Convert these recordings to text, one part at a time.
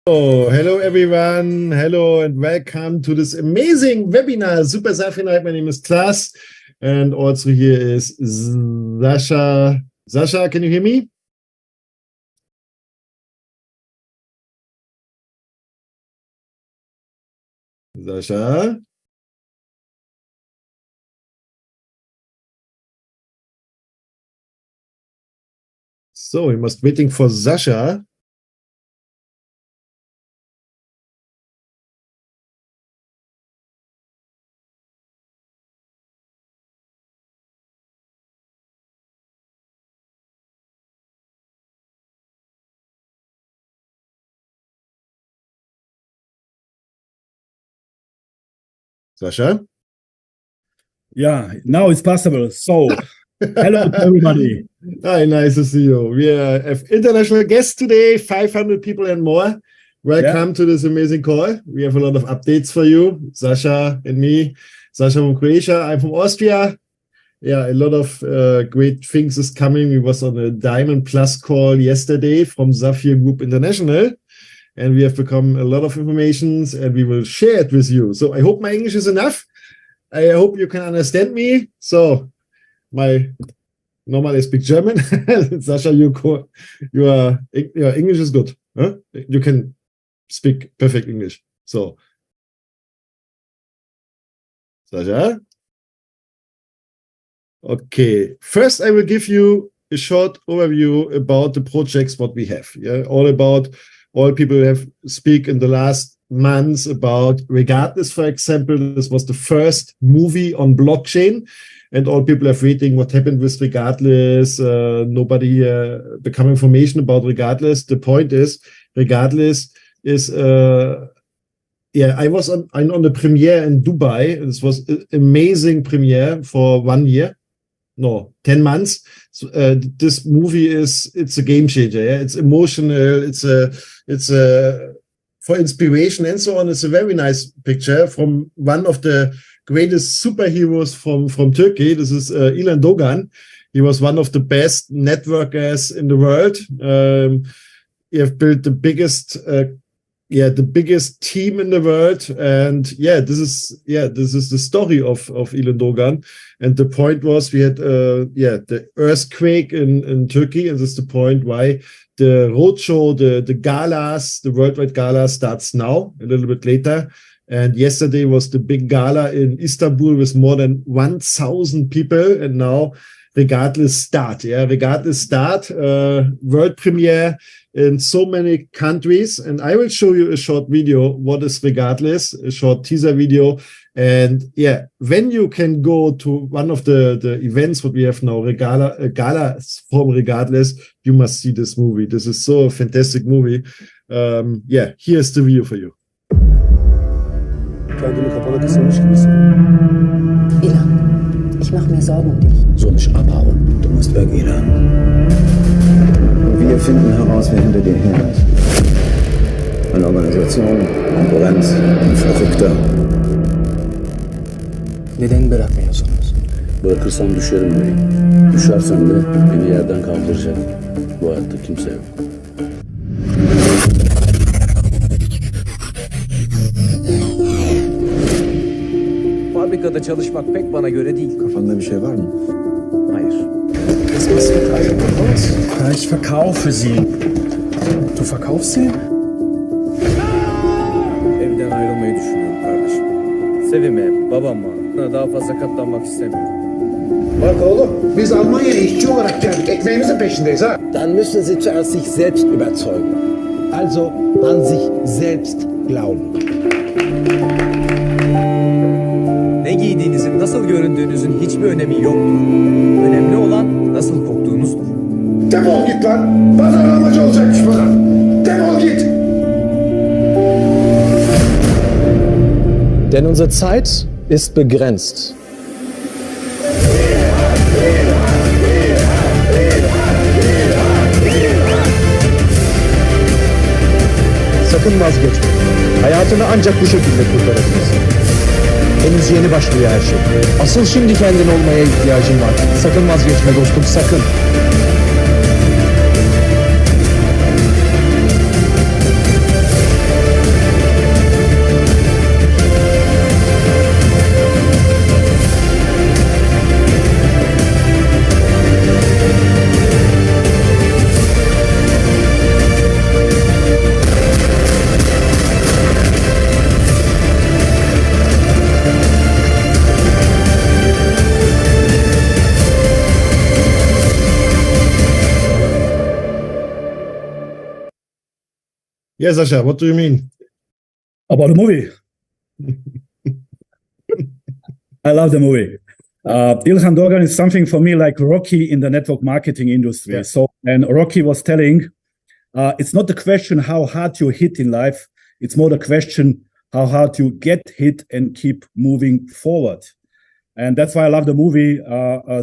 Oh, hello everyone. Hello and welcome to this amazing webinar. Super Safi night. My name is Klaas and also here is Sasha. Sasha, can you hear me? Sasha? So we must waiting for Sasha. Sasha? Yeah, now it's possible. So, hello to everybody. Hi, nice to see you. We have international guests today, 500 people and more. Welcome to this amazing call. We have a lot of updates for you, Sasha and me. Sasha from Croatia, I'm from Austria. Yeah, a lot of great things is coming. We was on a Diamond Plus call yesterday from Zafir Group International. And we have become a lot of information and we will share it with you. So I hope my English is enough. I hope you can understand me. So normally I speak German. Sasha, your English is good. Huh? You can speak perfect English. So, Sasha? Okay. First, I will give you a short overview about the projects, what we have. Yeah, all people have speak in the last months about Regardless, for example. This was the first movie on blockchain, and all people are waiting what happened with Regardless. Nobody become information about Regardless. The point is, Regardless is I was on the premiere in Dubai. This was an amazing premiere for 1 year. No, 10 months. So, this movie it's a game changer. Yeah? It's emotional. It's for inspiration and so on. It's a very nice picture from one of the greatest superheroes from Turkey. This is Ilan Dogan. He was one of the best networkers in the world. He have built the biggest team in the world, and this is the story of Ilan Dogan. And the point was we had the earthquake in Turkey, and this is the point why the roadshow, the galas, the worldwide gala starts now, a little bit later. And yesterday was the big gala in Istanbul with more than 1,000 people, and now Regardless start. Yeah, Regardless start, world premiere in so many countries. And I will show you a short video. What is Regardless? A short teaser video. And when you can go to one of the events what we have now, gala from Regardless, you must see this movie. This is so a fantastic movie. Here's the video for you. Kendimi kapana kısılmış gibisin. Ilan, ich mache mir Sorgen um dich. Soll ich abhauen? Du musst weg, Ilan. Wir finden heraus, wer hinter dir her ist. Eine Organisation, Konkurrenz, ein Verrückter. Neden bırakmıyorsunuz? Bırakırsam düşerim beni. Düşersem de beni yerden kaldıracak. Bu hayatta kimse yok. Fabrikada çalışmak pek bana göre değil. Kafanda bir şey var mı? Hayır. Was machst du eigentlich raus? Ja, ich verkaufe sie. Du verkaufst sie? Evden ayrılmayı düşünüyorum kardeşim. Sevime, babama daha fazla katlanmak istemiyorum. Bak oğlum, biz Almanya'ya işçi olarak geldik. Ekmeğimizin peşindeyiz ha. Dann müssen Sie zuerst sich selbst überzeugen. Also an sich selbst glauben. Ne giydiğinizin, nasıl göründüğünüzün hiçbir önemi yoktur. Önemli olan nasıl koktuğunuzdur. Defol git lan. Pazarlamacı olacakmış bana. Defol git. Denn unsere Zeit ist begrenzt. Sakın vazgeçme. Hayatını ancak bu şekilde kurtarabilirsin. Henüz yeni başlıyor her şey. Asıl şimdi kendin olmaya ihtiyacın var. Sakın vazgeçme dostum, sakın. Yeah, Sasha, what do you mean? About the movie. I love the movie. Ilhan Dogan is something for me like Rocky in the network marketing industry. Yeah. So, and Rocky was telling, it's not the question how hard you hit in life. It's more the question how hard you get hit and keep moving forward. And that's why I love the movie,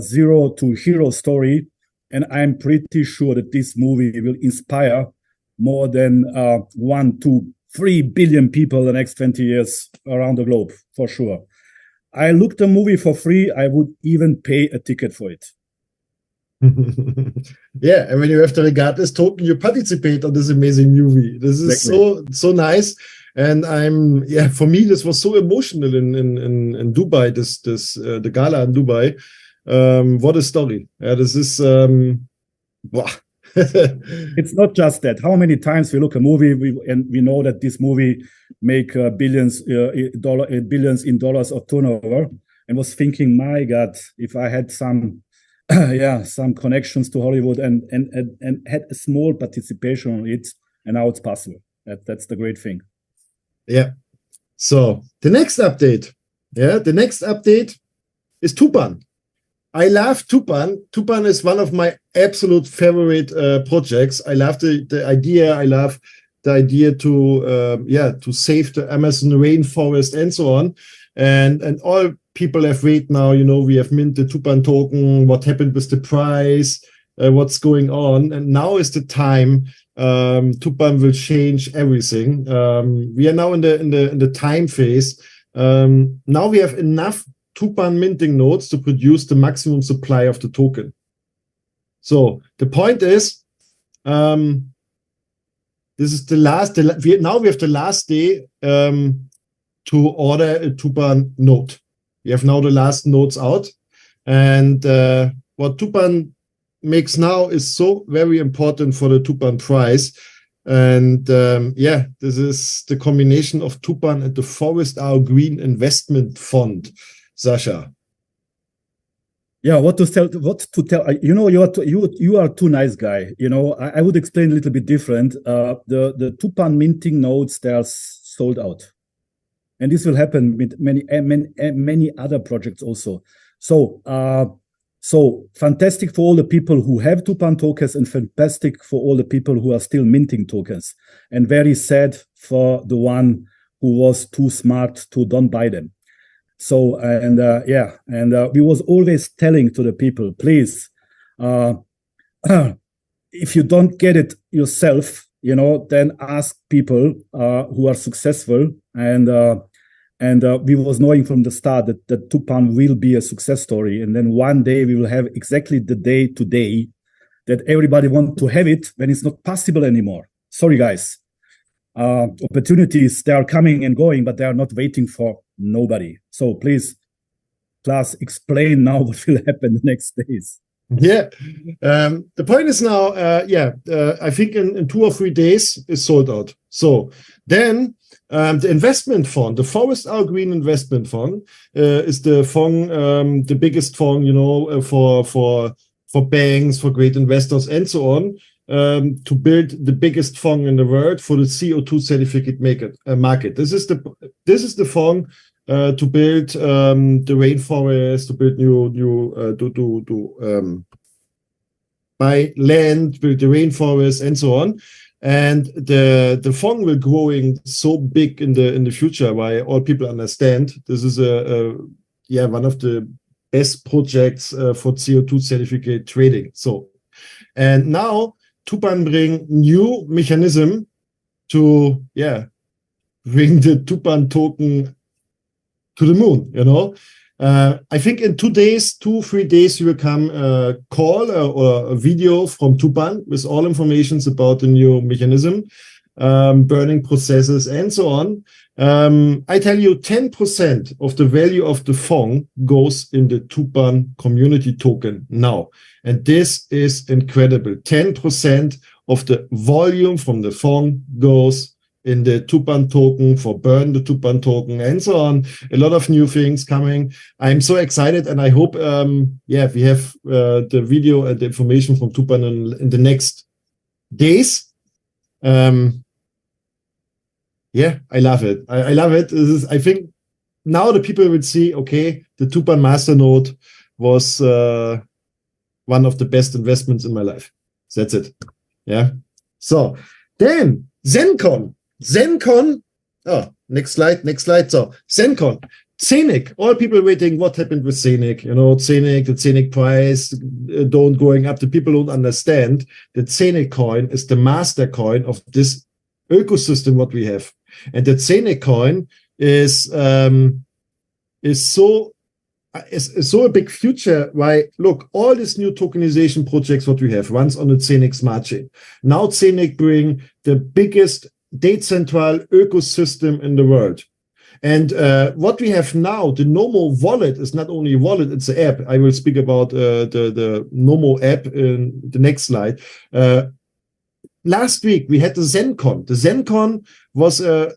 Zero to Hero story. And I'm pretty sure that this movie will inspire more than 1 to 3 billion people the next 20 years around the globe, for sure. I looked the movie for free. I would even pay a ticket for it. Yeah, and when you have the regardless token, you participate on this amazing movie. This is so nice. And for me, this was so emotional in Dubai, the gala in Dubai. What a story. Yeah, this is, It's not just that. How many times we look a movie and we know that this movie make billions in dollars of turnover, and was thinking, my God, if I had some connections to Hollywood and had a small participation on it, and now it's possible. That's the great thing. Yeah. So the next update. Yeah, the next update is Tupan. I love Tupan. Tupan is one of my absolute favorite projects. I love the idea. I love the idea to save the Amazon rainforest and so on. And all people have read now, we have minted the Tupan token, what happened with the price, what's going on. And now is the time. Tupan will change everything. We are now in the time phase. Now we have enough Tupan minting nodes to produce the maximum supply of the token. So the point is, this is the last. Now we have the last day to order a Tupan node. We have now the last nodes out, and what Tupan makes now is so very important for the Tupan price. And this is the combination of Tupan and the Forest Our Green Investment Fund. Sasha. Yeah, what to tell? You are too nice guy. I would explain a little bit different. The Tupan minting nodes, they are sold out, and this will happen with many other projects also. So fantastic for all the people who have Tupan tokens, and fantastic for all the people who are still minting tokens, and very sad for the one who was too smart to don't buy them. So, we was always telling to the people, please, if you don't get it yourself, then ask people who are successful. And we was knowing from the start that Tupan will be a success story. And then one day we will have exactly the day today that everybody wants to have it when it's not possible anymore. Sorry, guys. Opportunities, they are coming and going, but they are not waiting for nobody. So please, class, explain now what will happen the next days. Yeah. The point is now, I think in 2 or 3 days is sold out. So then the investment fund, the Forest Our Green Investment Fund, is the fund, the biggest fund, for banks, for great investors, and so on, to build the biggest fund in the world for the CO2 certificate market. This is the fund to build the rainforest, to build new buy land, build the rainforest, and so on. And the fund will growing so big in the future. Why all people understand this is one of the best projects for CO2 certificate trading. So, and now Tupan bring new mechanism to bring the Tupan token to the moon. I think in 3 days you will come a call or a video from Tupan with all informations about the new mechanism, burning processes, and so on. I tell you, 10% of the value of the fund goes in the Tupan community token now. And this is incredible. 10% of the volume from the fund goes in the Tupan token for burn the Tupan token, and so on. A lot of new things coming. I'm so excited, and I hope, we have the video and the information from Tupan in the next days. Yeah, I love it. I love it. I think now the people will see, okay, the Tupan Masternode was one of the best investments in my life. So that's it. Yeah. So then ZenCon. Oh, next slide. So ZenCon. Scenic. All people waiting, what happened with Scenic? You know, Scenic, the Scenic price don't going up. The people don't understand that Scenic coin is the master coin of this ecosystem what we have. And that Scenic coin is so a big future. Why? Look, all these new tokenization projects what we have runs on the Scenic smart chain. Now Scenic bring the biggest decentralized ecosystem in the world. And what we have now, the Nomo wallet is not only a wallet, it's an app. I will speak about the Nomo app in the next slide. Last week, we had the ZenCon. The ZenCon was a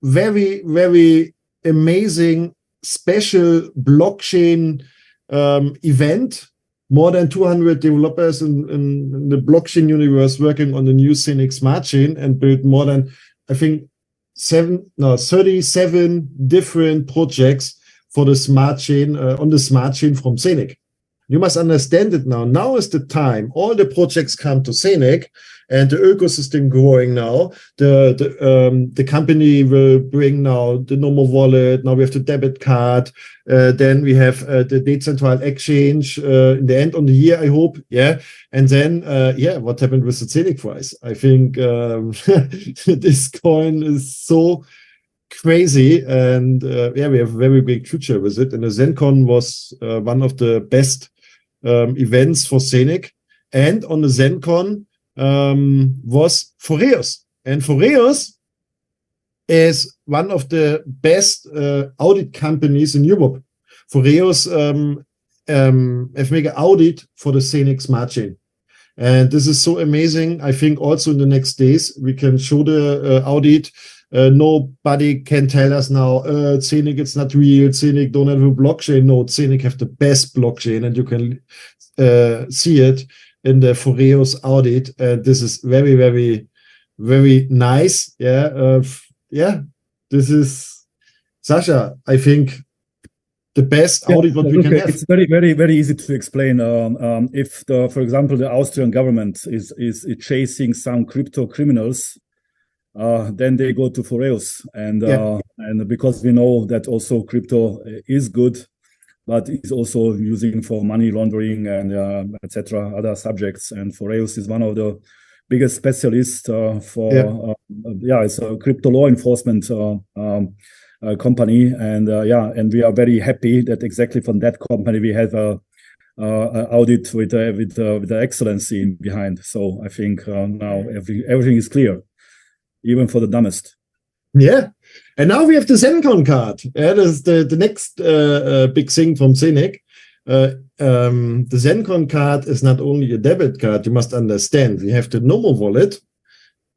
very, very amazing, special blockchain event. More than 200 developers in the blockchain universe working on the new Scenic smart chain and built more than, I think, 37 different projects for the smart chain, on the smart chain from Scenic. You must understand it now. Now is the time. All the projects come to Scenic and the ecosystem growing now. The company will bring now the normal wallet. Now we have the debit card. Then we have the decentralized exchange in the end of the year, I hope. Yeah. And then, what happened with the Scenic price? I think this coin is so crazy. And we have a very big future with it. And the ZenCon was one of the best events for Scenic. And on the ZenCon, was Foreus. And Foreus is one of the best audit companies in Europe. Foreus have made an audit for the Scenic smart chain. And this is so amazing. I think also in the next days, we can show the audit. Nobody can tell us now, Scenic, it's not real. Scenic don't have a blockchain. No, Scenic have the best blockchain, and you can see it in the Foreus audit. This is very, very, very nice. This is, Sasha, I think the best audit what we can have. It's very, very, very easy to explain. If, for example, the Austrian government is chasing some crypto criminals, then they go to Foreus. And because we know that also crypto is good, but it's also using for money laundering and etc. other subjects. And Foreus is one of the biggest specialists it's a crypto law enforcement company. And we are very happy that exactly from that company we have a audit with the excellency behind. So I think now everything is clear, even for the dumbest. Yeah. And now we have the ZenCon card. Yeah, that's the next big thing from Scenic. The ZenCon card is not only a debit card. You must understand. We have the Nomo wallet,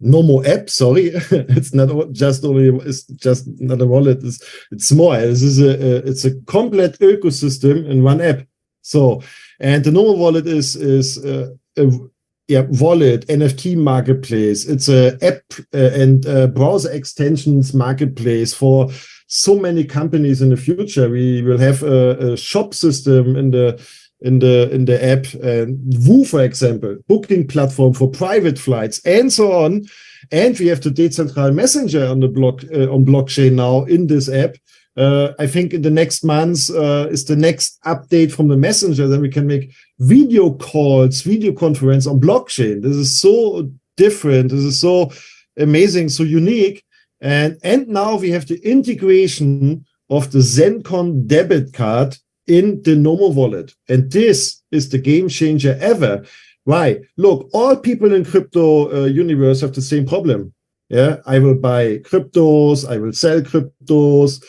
Nomo app. Sorry, it's not just not a wallet. It's more. It's a complete ecosystem in one app. So, and the Nomo wallet is wallet, NFT marketplace. It's a app and browser extensions marketplace for so many companies in the future. We will have a shop system in the app. Woo, for example, booking platform for private flights and so on. And we have the decentralized messenger on the on blockchain now in this app. I think in the next months is the next update from the messenger. Then we can make video calls, video conference on blockchain. This is so different. This is so amazing, so unique. And now we have the integration of the ZenCon debit card in the Nomo wallet. And this is the game changer ever. Why? Look, all people in crypto universe have the same problem. Yeah, I will buy cryptos, I will sell cryptos.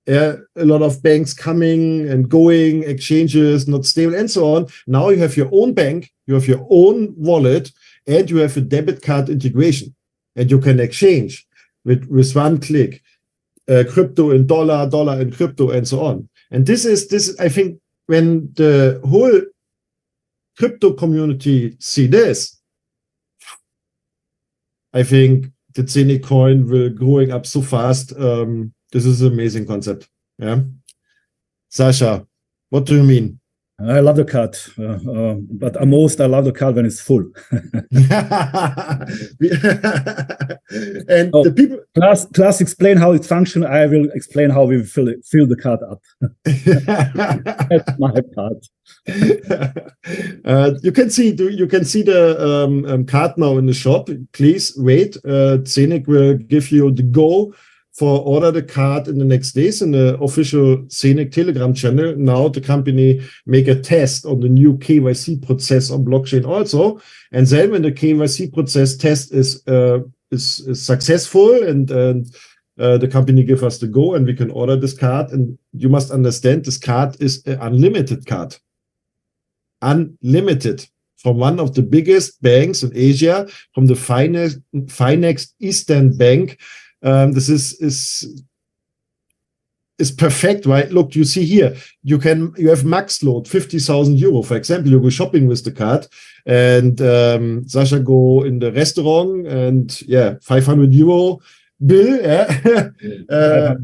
A lot of banks coming and going, exchanges not stable, and so on. Now you have your own bank, you have your own wallet, and you have a debit card integration, and you can exchange with one click, crypto in dollar in crypto, and so on. And this is I think when the whole crypto community see this, I think the Scenic coin will growing up so fast. This is an amazing concept. Yeah. Sasha, what do you mean? I love the card, but most I love the card when it's full. And the people class explain how it functions. I will explain how we fill the card up. That's my part. You can see the card now in the shop. Please wait. Scenic will give you the go for order the card in the next days in the official Scenic Telegram channel. Now the company make a test on the new KYC process on blockchain also. And then when the KYC process test is successful and the company give us the go and we can order this card. And you must understand this card is an unlimited card. Unlimited. From one of the biggest banks in Asia, from the finest Eastern Bank. This is perfect, right? Look, you see here, you have max load 50,000 euro. For example, you go shopping with the card, and Sasha go in the restaurant, and 500 euro bill. Yeah.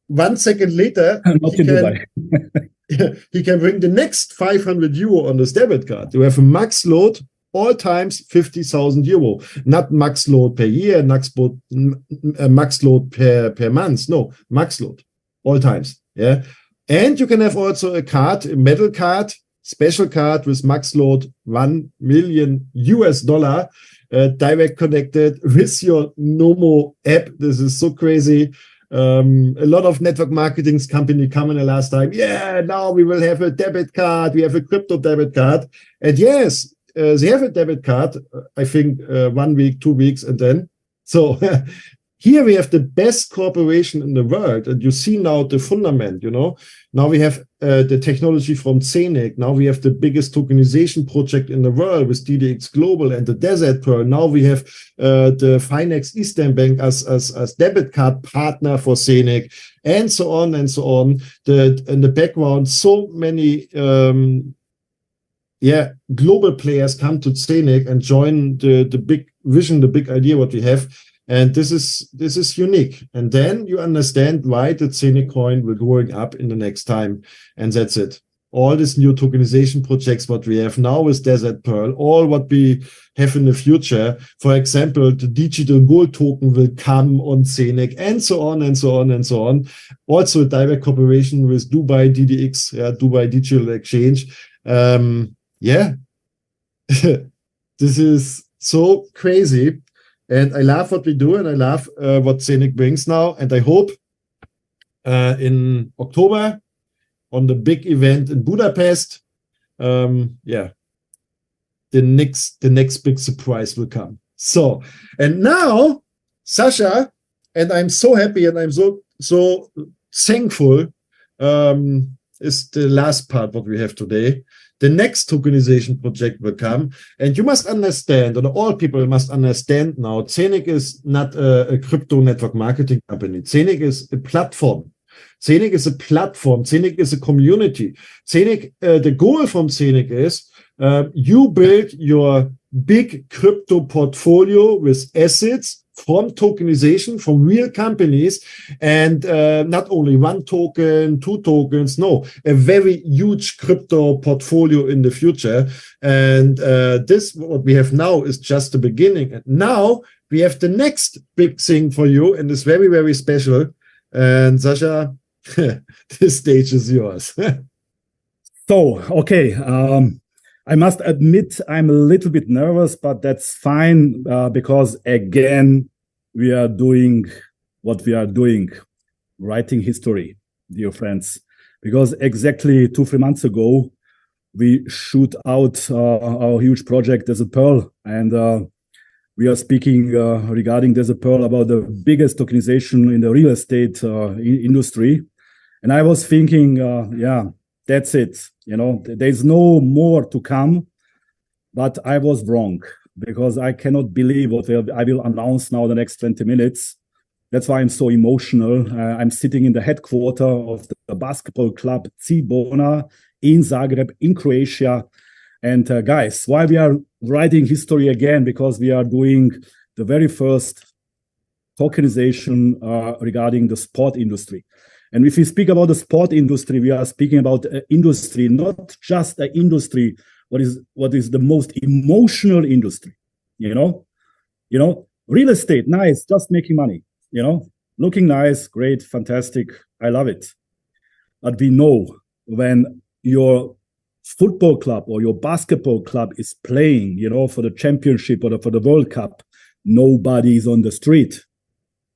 1 second later, he can bring the next 500 euro on this debit card. You have a max load. All times 50,000 euro, not max load per year, max load per month. No, max load, all times. Yeah, and you can have also a card, a metal card, special card with max load $1 million, direct connected with your Nomo app. This is so crazy. A lot of network marketing company come in the last time. Yeah, now we will have a debit card. We have a crypto debit card, and yes. They have a debit card, I think 1 week, 2 weeks, and then. So here we have the best corporation in the world. And you see now the fundament, Now we have the technology from Scenic. Now we have the biggest tokenization project in the world with DDX Global and the Desert Pearl. Now we have the Finex Eastern Bank as debit card partner for Scenic, and so on and so on. In the background, so many global players come to Scenic and join the big vision, the big idea what we have. And this is unique. And then you understand why the Scenic coin will growing up in the next time. And that's it. All these new tokenization projects, what we have now with Desert Pearl, all what we have in the future. For example, the digital gold token will come on Scenic, and so on and so on and so on. Also a direct cooperation with Dubai DDX, Dubai Digital Exchange. This is so crazy, and I love what we do, and I love what Scenic brings now, and I hope in October on the big event in Budapest, the next big surprise will come. So, and now Sasha, and I'm so happy and I'm so thankful, is the last part what we have today. The next tokenization project will come, and you must understand, and all people must understand now, Scenic is not a crypto network marketing company. Scenic is a platform. Scenic is a platform. Scenic is a community. Scenic, the goal from Scenic is you build your big crypto portfolio with assets from tokenization, from real companies, and not only 1 token, 2 tokens, no, a very huge crypto portfolio in the future. And this, what we have now, is just the beginning. And now we have the next big thing for you, and it's very, very special. And Sasha, this stage is yours. So, okay. I must admit I'm a little bit nervous, but that's fine because, again, we are doing what we are doing, writing history, dear friends. Because exactly 2-3 months ago, we shoot out our huge project, Desert Pearl, and we are speaking regarding Desert Pearl about the biggest tokenization in the real estate industry. And I was thinking, that's it. There's no more to come. But I was wrong, because I cannot believe what I will announce now the next 20 minutes. That's why I'm so emotional. I'm sitting in the headquarters of the basketball club Cibona in Zagreb, in Croatia. And guys, why we are writing history again? Because we are doing the very first tokenization regarding the sport industry. And if we speak about the sport industry, we are speaking about an industry, not just an industry, what is the most emotional industry, real estate, nice, just making money, looking nice, great, fantastic, I love it. But we know when your football club or your basketball club is playing, for the championship or for the World Cup, nobody is on the street.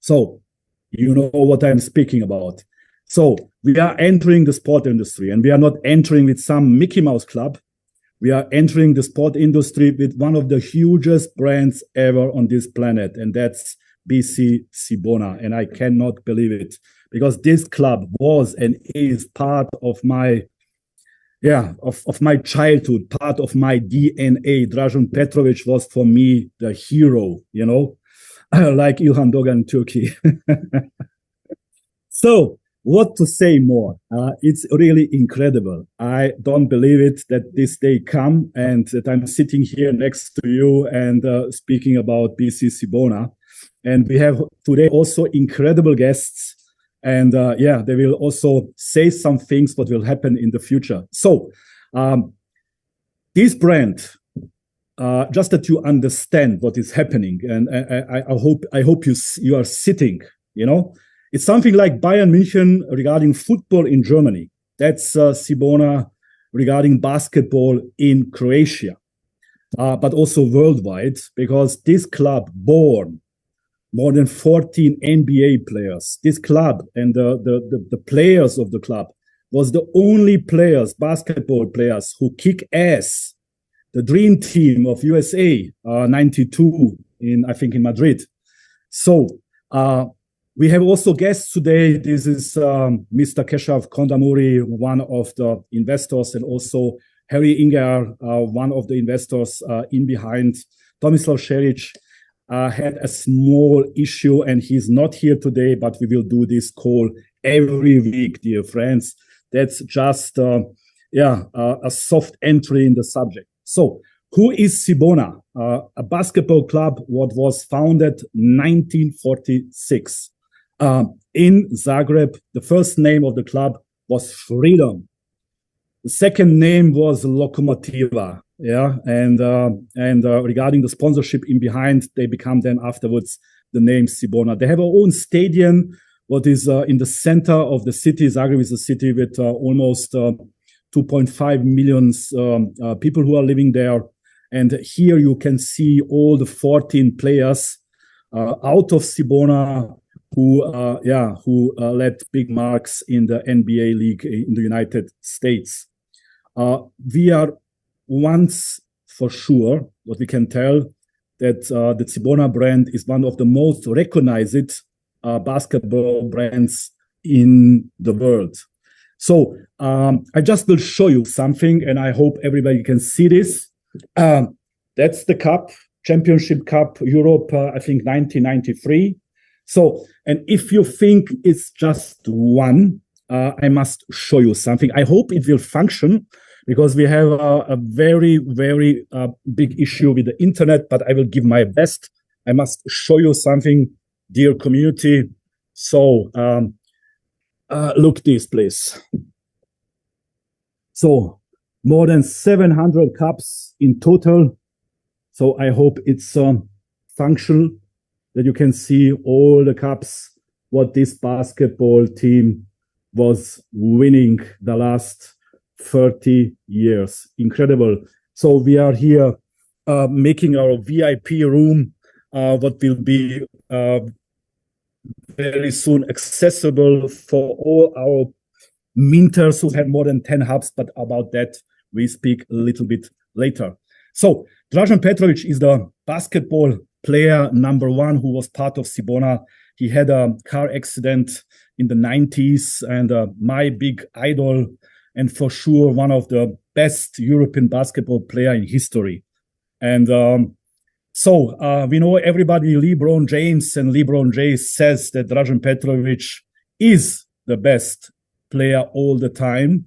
So you know what I'm speaking about. So we are entering the sport industry, and we are not entering with some Mickey Mouse club. We are entering the sport industry with one of the hugest brands ever on this planet, and that's BC Cibona. And I cannot believe it, because this club was and is part of my childhood, part of my DNA. Dražen Petrović was for me the hero, like Ilhan Dogan in Turkey. So what to say more? It's really incredible. I don't believe it that this day come and that I'm sitting here next to you and speaking about BC Cibona. And we have today also incredible guests. And they will also say some things what will happen in the future. So this brand, just that you understand what is happening, and I hope you are sitting, It's something like Bayern München regarding football in Germany. That's Cibona regarding basketball in Croatia, but also worldwide, because this club born more than 14 NBA players. This club and the players of the club was the only basketball players who kick ass. The dream team of USA, 92 in Madrid. So we have also guests today. This is Mr. Keshav Kondamuri, one of the investors, and also Harry Inger, one of the investors in behind. Tomislav Šerić had a small issue, and he's not here today, but we will do this call every week, dear friends. That's just a soft entry in the subject. So who is Cibona? A basketball club what was founded 1946 in Zagreb. The first name of the club was Freedom. The second name was Lokomotiva. And regarding the sponsorship in behind, they become then afterwards the name Cibona. They have their own stadium, what is in the center of the city. Zagreb is a city with almost 2.5 million people who are living there. And here you can see all the 14 players out of Cibona who left big marks in the NBA league in the United States. We are once for sure, what we can tell, that the Cibona brand is one of the most recognized basketball brands in the world. So I just will show you something, and I hope everybody can see this. That's the cup, Championship Cup, Europe, 1993. So, and if you think it's just one, I must show you something. I hope it will function, because we have a very, very big issue with the internet, but I will give my best. I must show you something, dear community. So look this, please. So more than 700 cups in total. So I hope it's functional, that you can see all the cups, what this basketball team was winning the last 30 years. Incredible. So we are here making our VIP room, what will be very soon accessible for all our minters who have more than 10 hubs, but about that we speak a little bit later. So Dražen Petrović is the basketball player number one who was part of Cibona. He had a car accident in the 90s, and my big idol, and for sure one of the best European basketball player in history. And so we know everybody, LeBron James, and LeBron James says that Dražen Petrović is the best player all the time.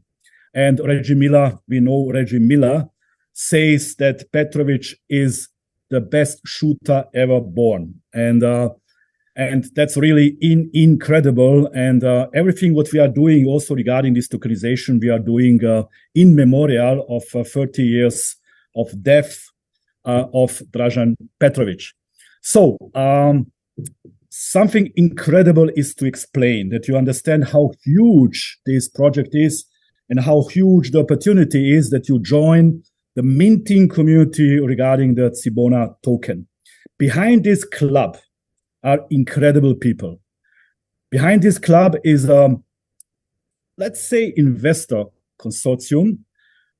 And Reggie Miller, we know Reggie Miller says that Petrović is the best shooter ever born. And And that's really incredible. And everything what we are doing also regarding this tokenization, we are doing in memorial of 30 years of death of Dražan Petrovic. So something incredible is to explain, that you understand how huge this project is and how huge the opportunity is that you join the minting community regarding the Cibona token. Behind this club are incredible people. Behind this club is, let's say, investor consortium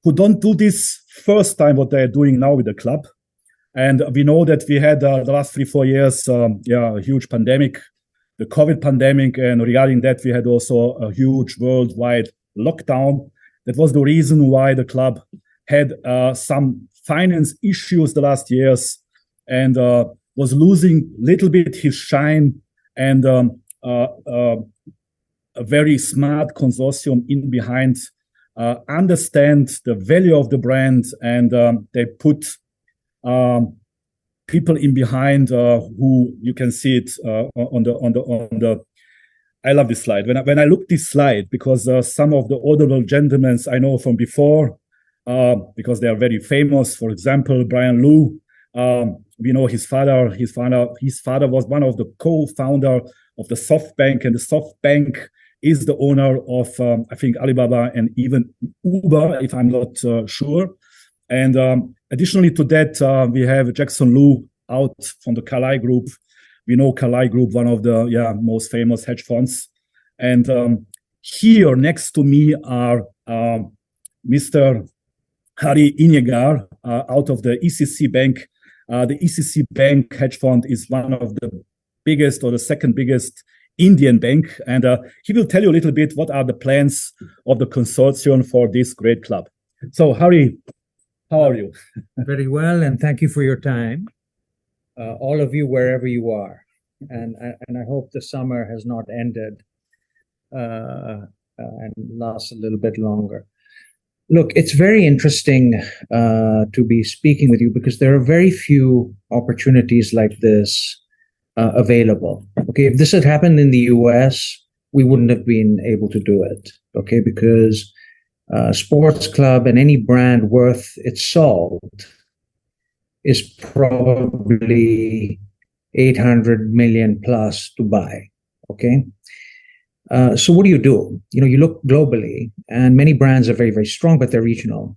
who don't do this first time what they're doing now with the club. And we know that we had the last 3-4 years, a huge pandemic, the COVID pandemic. And regarding that, we had also a huge worldwide lockdown. That was the reason why the club had some finance issues the last years and was losing a little bit his shine, and a very smart consortium in behind understand the value of the brand, and they put people in behind who you can see it on the. I love this slide. When I look this slide, because some of the honorable gentlemen I know from before, because they are very famous. For example, Brian Liu. We know his father. His father was one of the co-founder of the SoftBank, and the SoftBank is the owner of, I think, Alibaba and even Uber, if I'm not sure. And additionally to that, we have Jackson Lu out from the Carlyle Group. We know Carlyle Group, one of the most famous hedge funds. And here next to me are Mr. Hari Iyengar out of the ECC Bank. The ECC Bank hedge fund is one of the biggest or the second biggest Indian bank. And he will tell you a little bit what are the plans of the consortium for this great club. So, Hari, how are you? Very well, and thank you for your time, all of you, wherever you are. And I hope the summer has not ended and lasts a little bit longer. Look, it's very interesting to be speaking with you because there are very few opportunities like this available. Okay, if this had happened in the US, we wouldn't have been able to do it. Okay, because sports club and any brand worth its salt is probably 800 million plus to buy. Okay. So what do? You look globally, and many brands are very, very strong, but they're regional.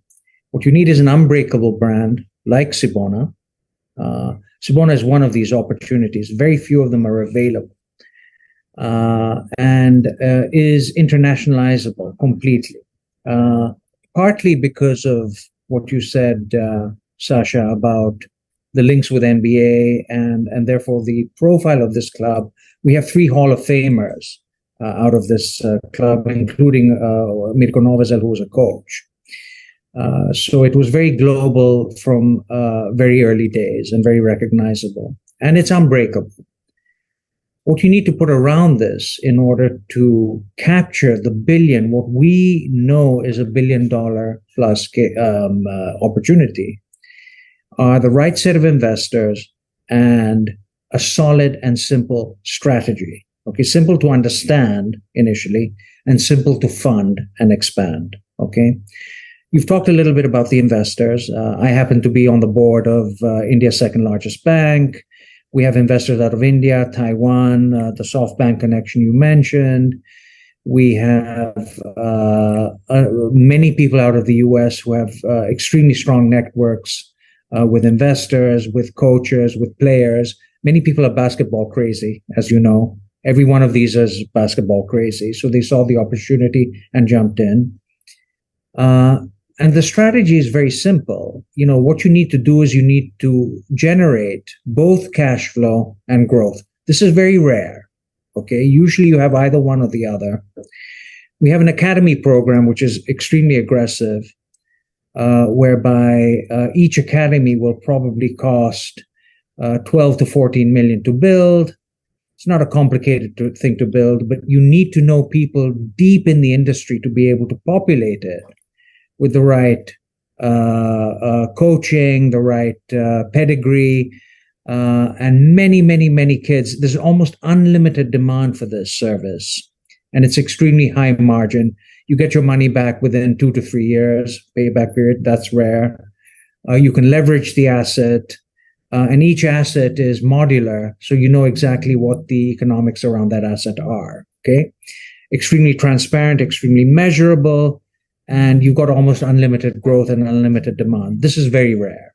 What you need is an unbreakable brand like Cibona. Cibona is one of these opportunities. Very few of them are available, and is internationalizable completely. Partly because of what you said, Sasha, about the links with NBA and therefore the profile of this club. We have 3 Hall of Famers out of this club, including Mirko Novazel, who was a coach. So it was very global from very early days and very recognizable. And it's unbreakable. What you need to put around this in order to capture the billion, what we know is $1 billion plus opportunity, are the right set of investors and a solid and simple strategy. Okay, simple to understand initially and simple to fund and expand. Okay, you've talked a little bit about the investors. I happen to be on the board of India's second largest bank. We have investors out of India, Taiwan, the SoftBank connection you mentioned. We have many people out of the US who have extremely strong networks with investors, with coaches, with players. Many people are basketball crazy, as you know. Every one of these is basketball crazy. So they saw the opportunity and jumped in. And the strategy is very simple. You know, what you need to do is you need to generate both cash flow and growth. This is very rare. Okay. Usually you have either one or the other. We have an academy program, which is extremely aggressive, whereby each academy will probably cost 12 to 14 million to build. It's not a complicated thing to build, but you need to know people deep in the industry to be able to populate it with the right coaching, the right pedigree, and many kids. There's almost unlimited demand for this service, and it's extremely high margin. You get your money back within 2 to 3 years, payback period. That's rare. You can leverage the asset, and each asset is modular, so you know exactly what the economics around that asset are. Okay, extremely transparent, extremely measurable, and you've got almost unlimited growth and unlimited demand. This is very rare.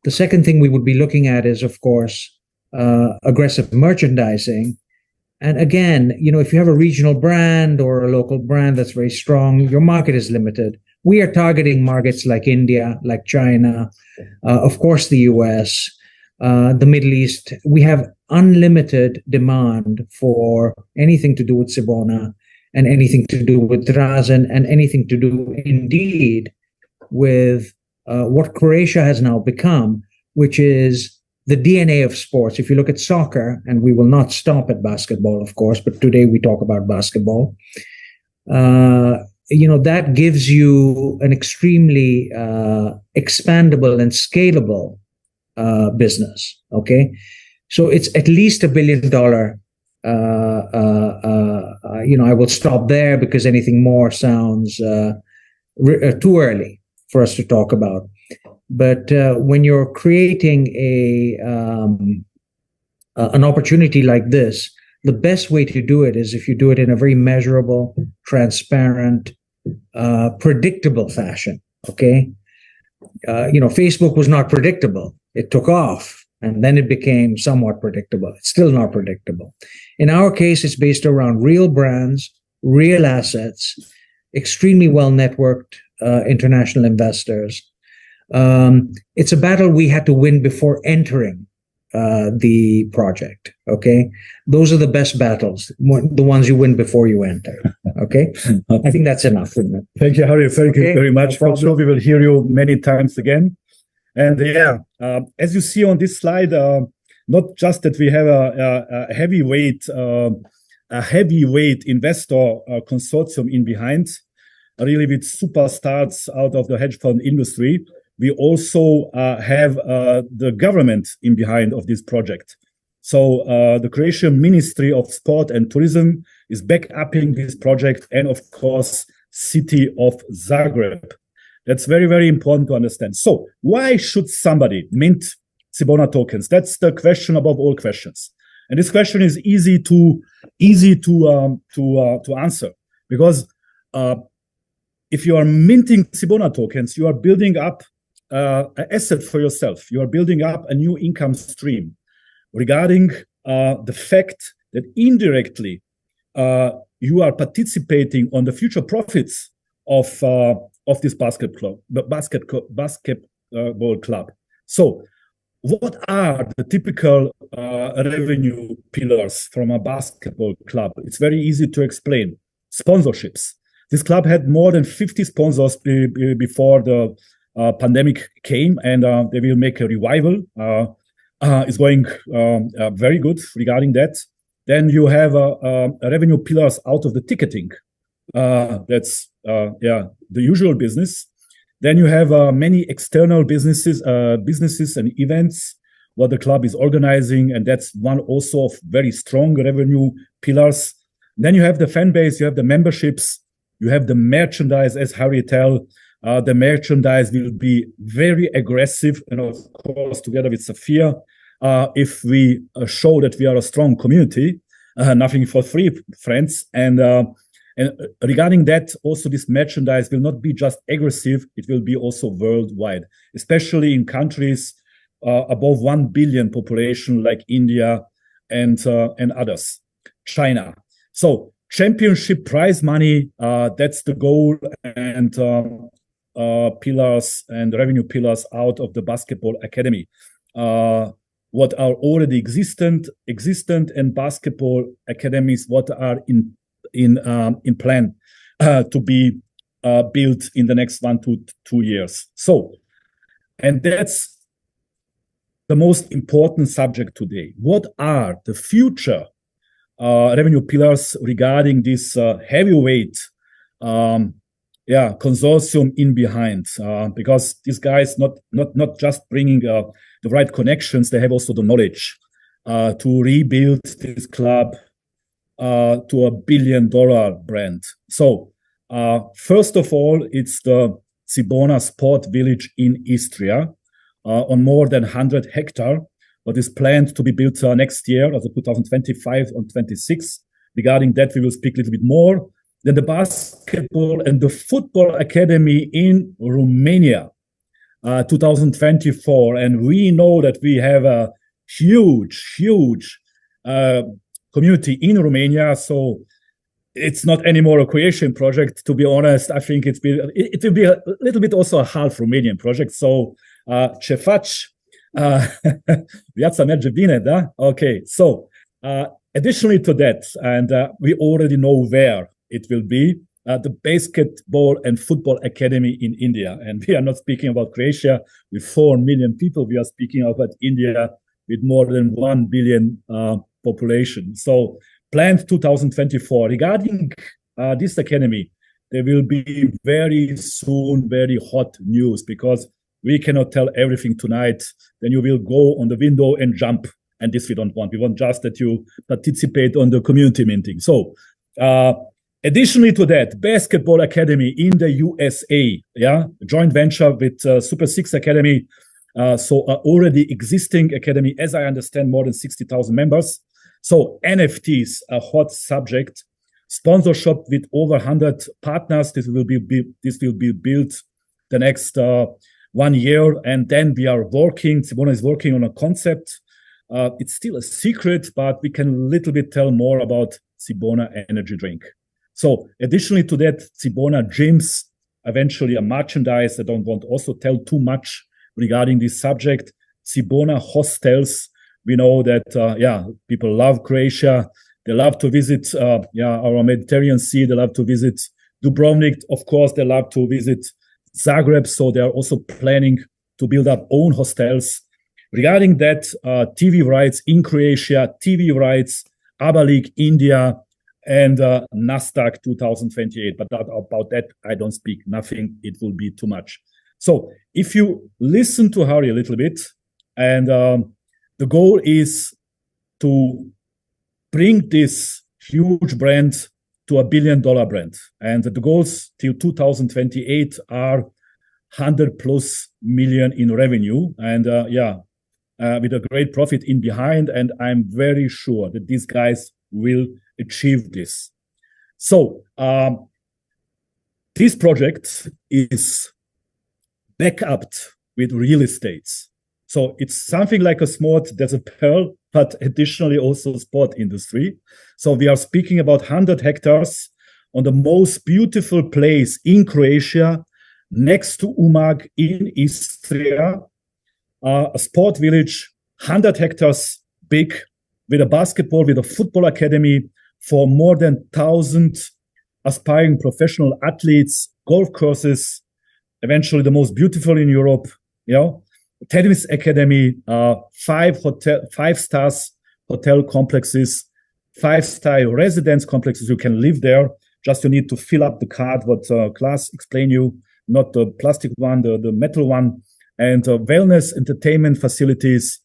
The second thing we would be looking at is, of course, aggressive merchandising. And again, if you have a regional brand or a local brand that's very strong, your market is limited. We are targeting markets like India, like China, of course, the US, the Middle East. We have unlimited demand for anything to do with Cibona and anything to do with Drazen and anything to do indeed with what Croatia has now become, which is the DNA of sports. If you look at soccer, and we will not stop at basketball, of course, but today we talk about basketball, that gives you an extremely expandable and scalable business, okay? So it's at least $1 billion. I will stop there because anything more sounds too early for us to talk about. But when you're creating an opportunity like this, the best way to do it is if you do it in a very measurable, transparent, predictable fashion. Okay, Facebook was not predictable; it took off, and then it became somewhat predictable. It's still not predictable. In our case, it's based around real brands, real assets, extremely well networked international investors. It's a battle we had to win before entering the project. Okay, those are the best battles, the ones you win before you enter. Okay, I think that's enough. Thank you, Harry. Thank you very much. I'm sure we will hear you many times again. And as you see on this slide, not just that we have a heavyweight investor consortium in behind, really with superstars out of the hedge fund industry. We also have the government in behind of this project. So the Croatian Ministry of Sport and Tourism is backupping this project, and of course, city of Zagreb. That's very, very important to understand. So why should somebody mint Cibona tokens? That's the question above all questions. And this question is easy to answer, because if you are minting Cibona tokens, you are building up an asset for yourself. You are building up a new income stream regarding the fact that indirectly you are participating on the future profits of this basketball club. So what are the typical revenue pillars from a basketball club? It's very easy to explain. Sponsorships. This club had more than 50 sponsors before the pandemic came, and they will make a revival. It's going very good regarding that. Then you have revenue pillars out of the ticketing. That's the usual business. Then you have many external businesses and events what the club is organizing, and that's one also of very strong revenue pillars. Then you have the fan base, you have the memberships, you have the merchandise, as Harry tell. The merchandise will be very aggressive, and of course, together with Safia, if we show that we are a strong community, nothing for free, friends. And regarding that, also this merchandise will not be just aggressive; it will be also worldwide, especially in countries above 1 billion population like India and others, China. So championship prize money, that's the goal, and pillars and revenue pillars out of the basketball academy. What are already existent and basketball academies, what are in plan to be built in the next 1 to 2 years. So, and that's the most important subject today. What are the future revenue pillars regarding this heavyweight consortium in behind, because these guys not just bringing the right connections, they have also the knowledge to rebuild this club to $1 billion brand. So first of all, it's the Cibona Sport Village in Istria on more than 100 hectares, what is planned to be built next year, also 2025 and 26. Regarding that, we will speak a little bit more. Then the basketball and the football academy in Romania, 2024. And we know that we have a huge community in Romania. So it's not anymore a creation project. To be honest, I think it will be a little bit also a half Romanian project. So, ce faci? Viața merge bine, da? Okay. So, additionally to that, and we already know where it will be, the basketball and football academy in India. And we are not speaking about Croatia with 4 million people. We are speaking about India with more than 1 billion population. So planned 2024. Regarding this academy, there will be very soon very hot news, because we cannot tell everything tonight. Then you will go on the window and jump. And this we don't want. We want just that you participate on the community meeting. So additionally to that, basketball academy in the USA, joint venture with Super 6 Academy. So already existing academy, as I understand, more than 60,000 members. So NFTs, a hot subject. Sponsorship with over 100 partners. This will be built the next 1 year. And then we are working, Cibona is working on a concept. It's still a secret, but we can a little bit tell more about Cibona energy drink. So additionally to that, Cibona gyms, eventually a merchandise. I don't want to also tell too much regarding this subject. Cibona hostels. We know that, people love Croatia. They love to visit, our Mediterranean Sea. They love to visit Dubrovnik. Of course, they love to visit Zagreb. So they are also planning to build up own hostels. Regarding that, TV rights in Croatia, TV rights, ABBA League, India, and Nasdaq 2028. But about that, I don't speak nothing. It will be too much. So if you listen to Harry a little bit, and the goal is to bring this huge brand to $1 billion brand. And the goals till 2028 are 100+ million in revenue. And with a great profit in behind. And I'm very sure that these guys will achieve this. So this project is backed up with real estate. So it's something like a sport, there's a pearl, but additionally also sport industry. So we are speaking about 100 hectares on the most beautiful place in Croatia, next to Umag in Istria, a sport village, 100 hectares big, with a basketball, with a football academy for more than 1,000 aspiring professional athletes, golf courses, eventually the most beautiful in Europe, tennis academy, 5 stars hotel complexes, 5-star residence complexes. You can live there. Just you need to fill up the card, what Klaas explained you, not the plastic one, the metal one, and wellness entertainment facilities.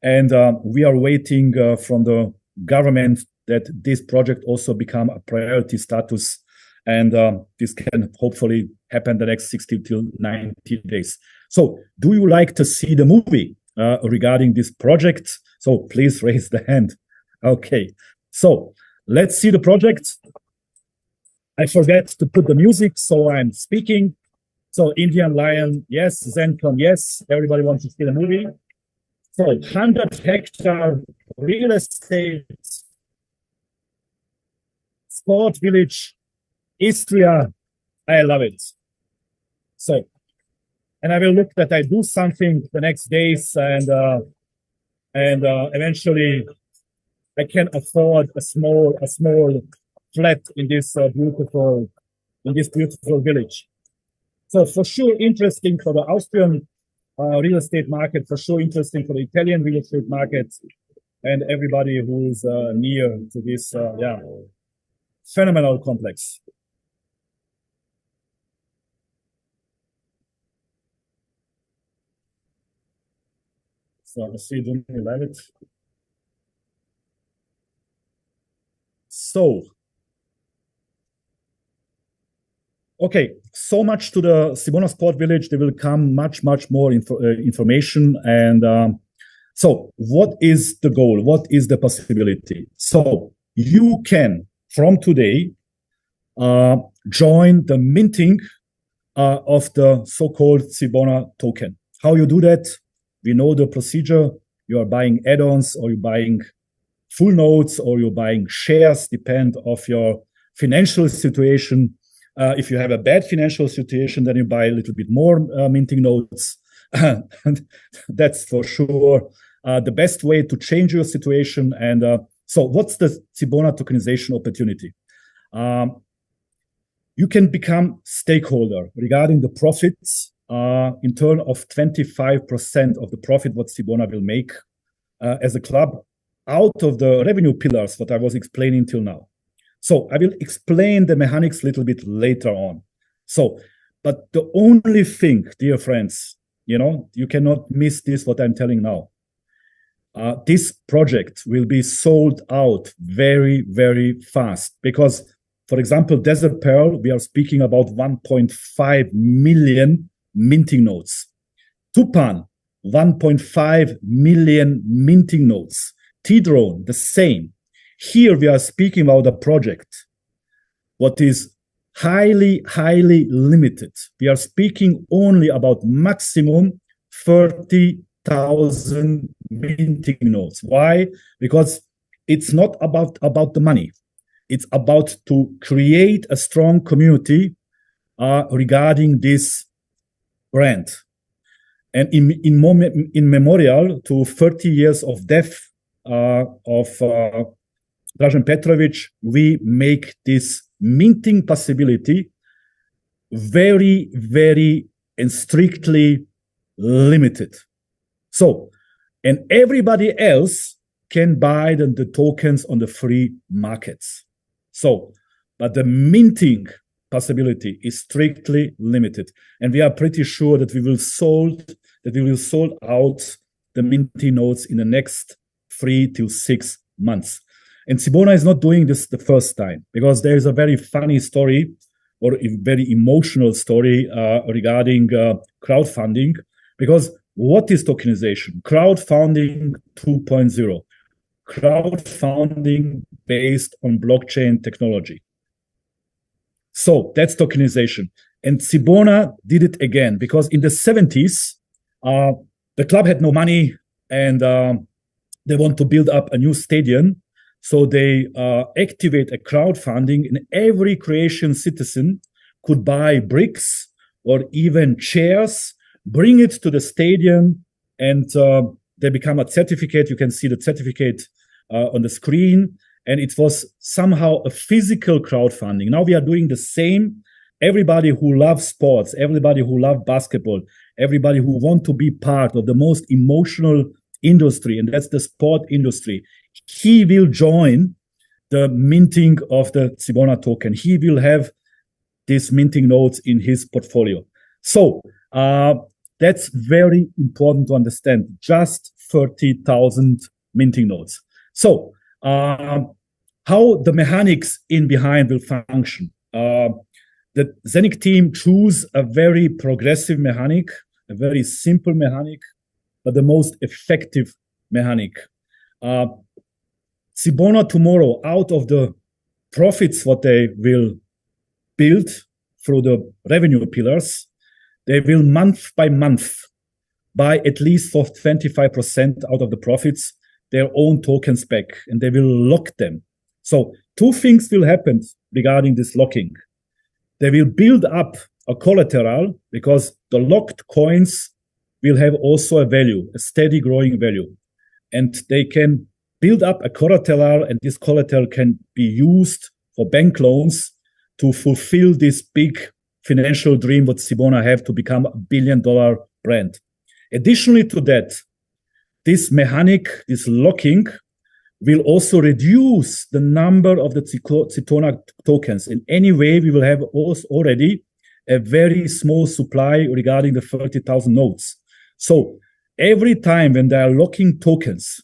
And we are waiting from the government that this project also become a priority status. And this can hopefully happen the next 60 till 90 days. So do you like to see the movie regarding this project? So please raise the hand. Okay. So let's see the project. I forget to put the music, so I'm speaking. So Indian Lion, yes. Zenton, yes. Everybody wants to see the movie. So 100 hectare real estate, sport village, Istria. I love it. So, and I will look that I do something the next days, and eventually I can afford a small flat in this beautiful village. So for sure interesting for the Austrian real estate market, for sure interesting for the Italian real estate market, and everybody who is near to this phenomenal complex. So let's see, don't you like it? So, okay, so much to the Cibona Sport Village. There will come much more information. And so what is the goal? What is the possibility? So you can, from today, join the minting of the so-called Cibona token. How you do that? We know the procedure. You are buying add-ons, or you're buying full notes, or you're buying shares, depend of your financial situation. If you have a bad financial situation, then you buy a little bit more minting notes. That's for sure the best way to change your situation. And so what's the Cibona tokenization opportunity? You can become stakeholder regarding the profits in turn of 25% of the profit what Cibona will make as a club out of the revenue pillars that I was explaining till now. So I will explain the mechanics a little bit later on. So, but the only thing, dear friends, you cannot miss this, what I'm telling now. This project will be sold out very, very fast because, for example, Desert Pearl, we are speaking about 1.5 million minting notes. Tupan, 1.5 million minting notes. T-Drone, the same. Here we are speaking about a project what is highly limited. We are speaking only about maximum 30,000 minting notes. Why? Because it's not about the money. It's about to create a strong community regarding this brand. And in memorial to 30 years of death of Dražen Petrović, we make this minting possibility very, very and strictly limited. So, and everybody else can buy the tokens on the free markets. So, but the minting possibility is strictly limited. And we are pretty sure that we will sold out the minting notes in the next 3 to 6 months. And Cibona is not doing this the first time, because there is a very funny story or a very emotional story regarding crowdfunding. Because what is tokenization? Crowdfunding 2.0. Crowdfunding based on blockchain technology. So that's tokenization. And Cibona did it again, because in the 70s, the club had no money and they want to build up a new stadium. So they activate a crowdfunding, and every Croatian citizen could buy bricks or even chairs, bring it to the stadium, and they become a certificate. You can see the certificate on the screen. And it was somehow a physical crowdfunding. Now we are doing the same. Everybody who loves sports, everybody who loves basketball, everybody who wants to be part of the most emotional industry, and that's the sport industry, he will join the minting of the Cibona token. He will have these minting notes in his portfolio. So that's very important to understand. Just 30,000 minting notes. So how the mechanics in behind will function. The Zenic team choose a very progressive mechanic, a very simple mechanic, but the most effective mechanic. Cibona tomorrow, out of the profits what they will build through the revenue pillars, they will month by month buy at least for 25% out of the profits their own tokens back, and they will lock them. So 2 things will happen regarding this locking. They will build up a collateral, because the locked coins will have also a value, a steady growing value. And they can build up a collateral, and this collateral can be used for bank loans to fulfill this big financial dream what Cibona have to become a $1 billion brand. Additionally to that, this mechanic, this locking, will also reduce the number of the Cibona tokens. In any way, we will have also already a very small supply regarding the 30,000 notes. So every time when they are locking tokens,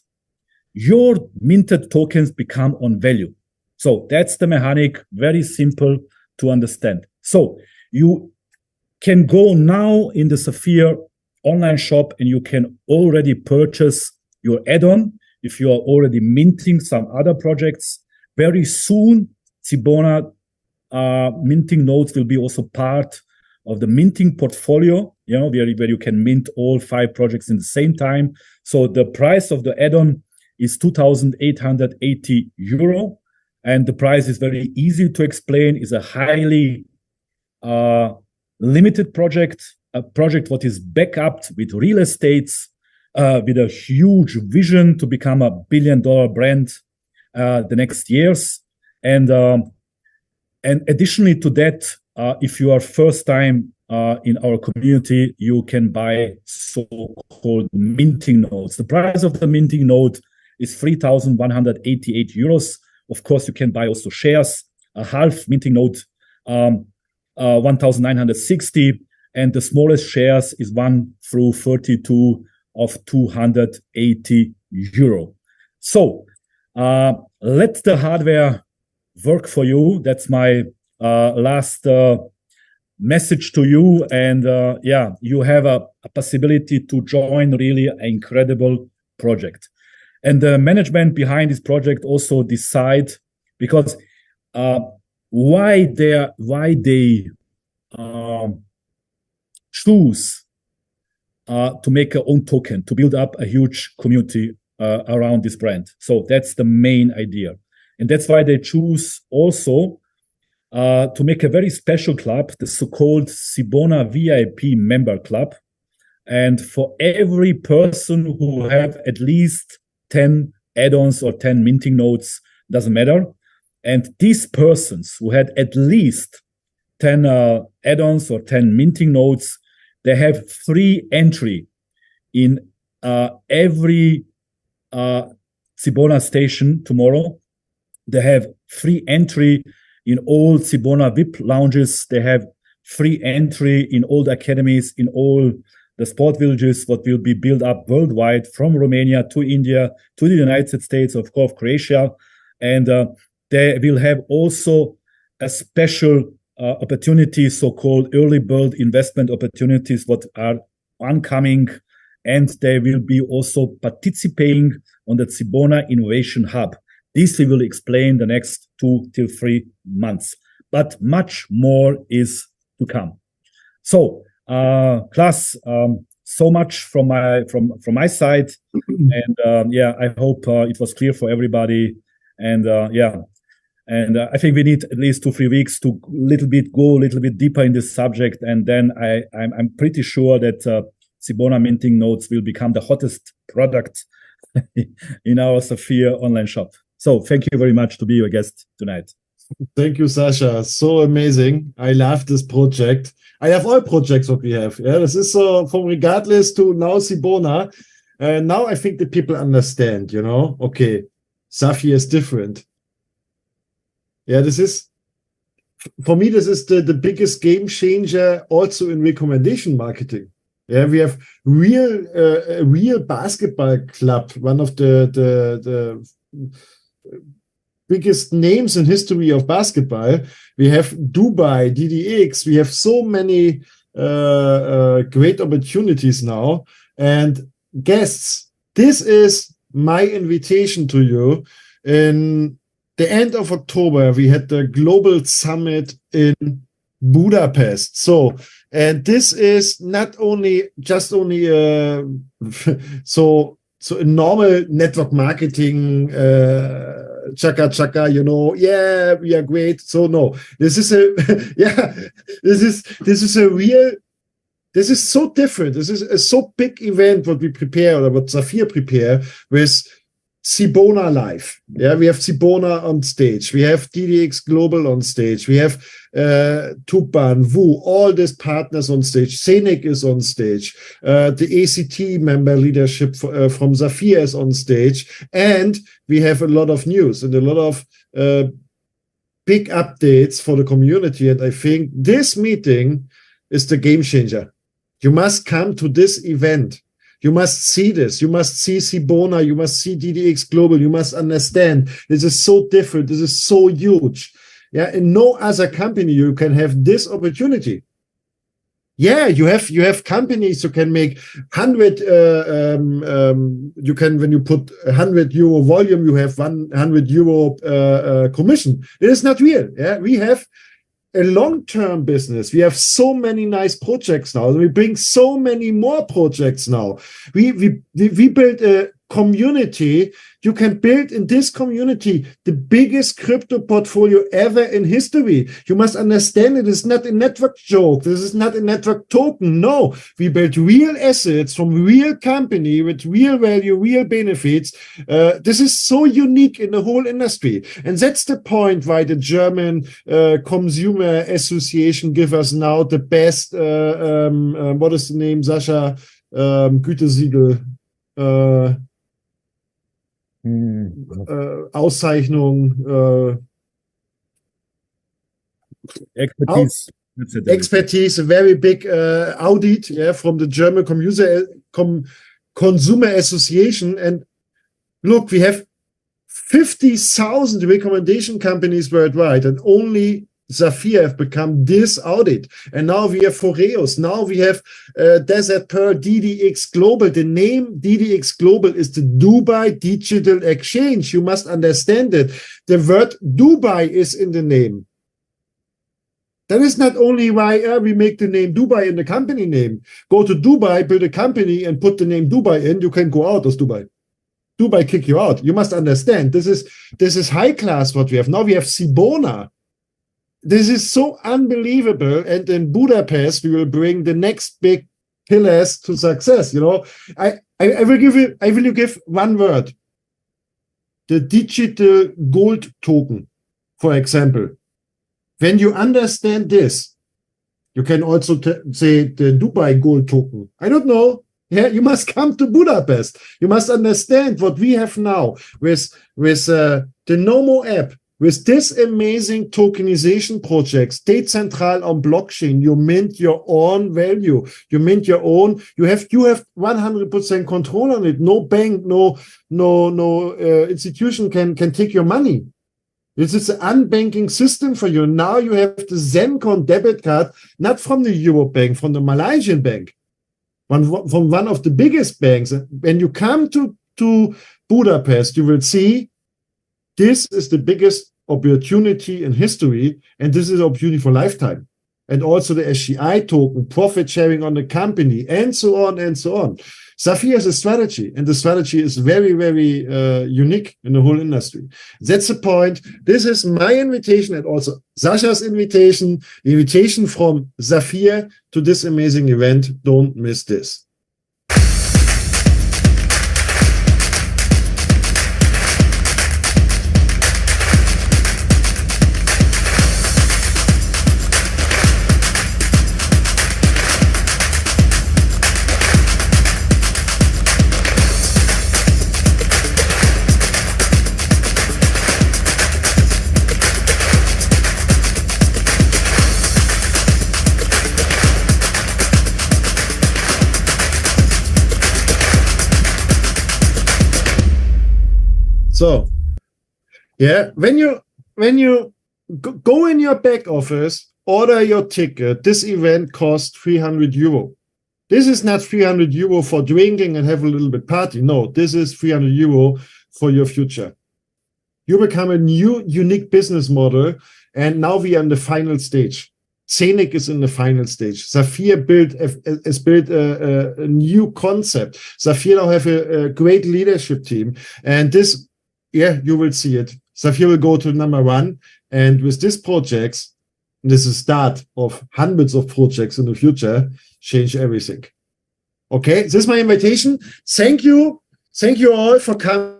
your minted tokens become on value. So that's the mechanic, very simple to understand. So you can go now in the Saphir online shop and you can already purchase your add-on if you are already minting some other projects. Very soon, Cibona minting nodes will be also part of the minting portfolio, where you can mint all 5 projects in the same time. So the price of the add-on is 2,880 euro. And the price is very easy to explain. It's a highly limited project, a project what is backed up with real estates, with a huge vision to become a $1 billion brand the next years. And additionally to that, if you are first time in our community, you can buy so-called minting nodes. The price of the minting node is 3,188 euros. Of course, you can buy also shares, a half minting node, 1,960, and the smallest shares is 1 through 32 of 280 euro. So let the hardware work for you. That's my last message to you. And you have a possibility to join really an incredible project. And the management behind this project also decide, because why they choose to make their own token, to build up a huge community around this brand. So that's the main idea. And that's why they choose also to make a very special club, the so-called Cibona VIP member club. And for every person who have at least 10 add-ons or 10 minting nodes, doesn't matter. And these persons who had at least 10 add-ons or 10 minting nodes, they have free entry in every Cibona station tomorrow. They have free entry in all Cibona VIP lounges. They have free entry in all the academies, in all the sport villages, what will be built up worldwide, from Romania to India to the United States, of course, Croatia. And they will have also a special opportunity, so-called early bird investment opportunities, what are oncoming. And they will be also participating on the Cibona Innovation Hub. This we will explain the next 2 till 3 months. But much more is to come. So, Klaas, so much from my side, and I hope it was clear for everybody. And I think we need at least 2-3 weeks to go a little bit deeper in this subject, and then I'm pretty sure that Cibona minting nodes will become the hottest product in our Saphir online shop. So thank you very much to be your guest tonight. Thank you, Sasha. So amazing. I love this project. I have all projects what we have. Yeah, this is from regardless to now Cibona. Now I think the people understand, okay, Saphir is different. Yeah, this is, for me, this is the biggest game changer also in recommendation marketing. Yeah, we have real basketball club, one of the biggest names in history of basketball. We have Dubai, DDX. We have so many great opportunities now. And guests, this is my invitation to you. In the end of October, we had the Global Summit in Budapest. So, and this is not only so a normal network marketing, chaka, we are great. So no, this is this is so different. This is a so big event what we prepare, or what Saphir prepare with Cibona Live. Yeah, we have Cibona on stage. We have DDX Global on stage. We have Tupan, Wu, all these partners on stage. Scenic is on stage. The ACT member leadership from Saphir is on stage. And we have a lot of news and a lot of big updates for the community. And I think this meeting is the game changer. You must come to this event. You must see this. You must see Cibona. You must see DDX Global. You must understand this is so different. This is so huge. Yeah, in no other company you can have this opportunity. Yeah, you have companies who can make 100. You can, when you put €100 volume, you have €100 commission. It is not real. Yeah, we have a long-term business. We have so many nice projects now. We bring so many more projects now. We build a community. You can build in this community the biggest crypto portfolio ever in history. You must understand it is not a network joke. This is not a network token. No, we build real assets from real company with real value, real benefits. This is so unique in the whole industry. And that's the point why the German Consumer Association give us now the best, what is the name, Sascha? Gütesiegel. Auszeichnung, expertise, a very big audit, yeah, from the German Consumer Association. And look, we have 50,000 recommendation companies worldwide, and only Saphir have become this audit. And now we have Foreos. Now we have Desert Pearl, DDX Global. The name DDX Global is the Dubai Digital Exchange. You must understand it. The word Dubai is in the name. That is not only why we make the name Dubai in the company name. Go to Dubai, build a company, and put the name Dubai in. You can go out of Dubai. Dubai kick you out. You must understand. This is high class what we have. Now we have Cibona. This is so unbelievable. And in Budapest, we will bring the next big pillars to success. You know, I will give one word. The digital gold token, for example. When you understand this, you can also say the Dubai gold token. I don't know. Yeah, you must come to Budapest. You must understand what we have now with the Nomo app. With this amazing tokenization projects, dezentral on blockchain, you mint your own value. You mint your own. You have 100% control on it. No bank, no institution can take your money. This is an unbanking system for you. Now you have the Zencon debit card, not from the Euro bank, from the Malaysian bank, from one of the biggest banks. When you come to Budapest, you will see this is the biggest opportunity in history, and this is an opportunity for lifetime. And also the SGI token, profit sharing on the company, and so on and so on. Saphir has a strategy, and the strategy is very, very unique in the whole industry. That's the point. This is my invitation, and also Sascha's invitation, the invitation from Saphir to this amazing event. Don't miss this. So, yeah, when you go in your back office, order your ticket. This event costs €300. This is not €300 for drinking and have a little bit party. No, this is €300 for your future. You become a new, unique business model, and now we are in the final stage. Scenic is in the final stage. Saphir has built a new concept. Saphir now have a great leadership team, and this. Yeah, you will see it. Saphir will go to number 1. And with these projects, this is the start of hundreds of projects in the future, change everything. Okay, this is my invitation. Thank you. Thank you all for coming.